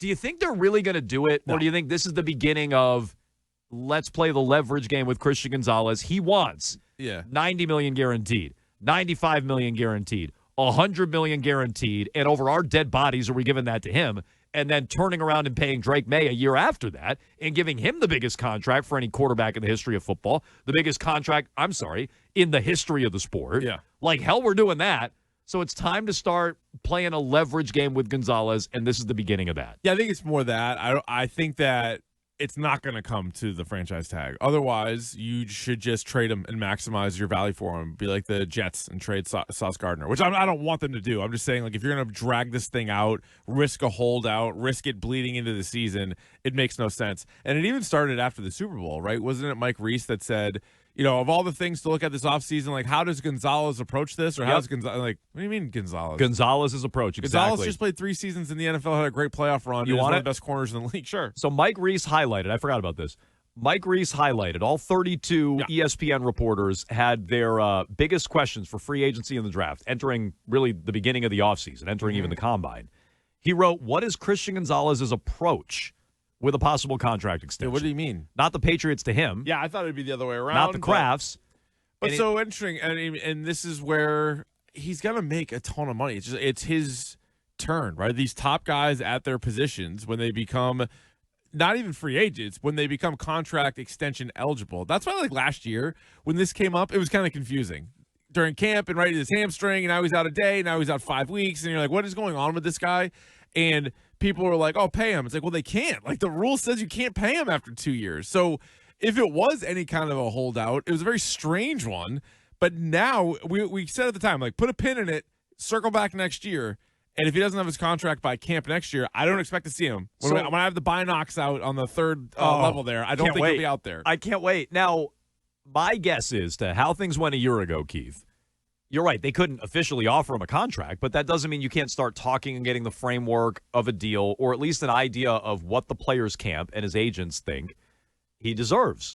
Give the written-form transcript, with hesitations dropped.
Do you think they're really going to do it? No. Or do you think this is the beginning of let's play the leverage game with Christian Gonzalez? He wants $90 million guaranteed, $95 million guaranteed, $100 million guaranteed, and over our dead bodies are we giving that to him? And then turning around and paying Drake May a year after that and giving him the biggest contract for any quarterback in the history of football, the biggest contract, in the history of the sport. Yeah. Like, hell, we're doing that. So it's time to start playing a leverage game with Gonzalez, and this is the beginning of that. Yeah, I think it's more that. I think that it's not going to come to the franchise tag. Otherwise, you should just trade him and maximize your value for him. Be like the Jets and trade Sauce Gardner, which I don't want them to do. I'm just saying, like, if you're going to drag this thing out, risk a holdout, risk it bleeding into the season, it makes no sense. And it even started after the Super Bowl, right? Wasn't it Mike Reese that said, you know, of all the things to look at this offseason, like, how does Gonzalez approach this? Or how does Gonzalez, like, what do you mean Gonzalez? Gonzalez's approach, exactly. Gonzalez just played 3 seasons in the NFL, had a great playoff run. You want one it? of the best corners in the league, sure. So Mike Reese highlighted, I forgot about this. Mike Reese highlighted, all 32 ESPN reporters had their biggest questions for free agency in the draft, entering really the beginning of the offseason, entering even the combine. He wrote, what is Christian Gonzalez's approach with a possible contract extension? Yeah, what do you mean? Not the Patriots to him. Yeah, I thought it'd be the other way around. Not the Crafts. But so interesting, and this is where he's going to make a ton of money. It's his turn, right? These top guys at their positions, when they become not even free agents, when they become contract extension eligible. That's why, like, last year when this came up, it was kind of confusing. During camp, and right, his hamstring, and now he's out a day, now he's out 5 weeks, and you're like, what is going on with this guy? And people were like, oh, pay him. It's like, well, they can't. Like, the rule says you can't pay him after 2 years. So if it was any kind of a holdout, it was a very strange one. But now we said at the time, like, put a pin in it, circle back next year. And if he doesn't have his contract by camp next year, I don't expect to see him. When I have the Binocs out on the third level there, I don't think he'll be out there. I can't wait. Now, my guess is to how things went a year ago, Keith. You're right. They couldn't officially offer him a contract, but that doesn't mean you can't start talking and getting the framework of a deal, or at least an idea of what the players' camp and his agents think he deserves.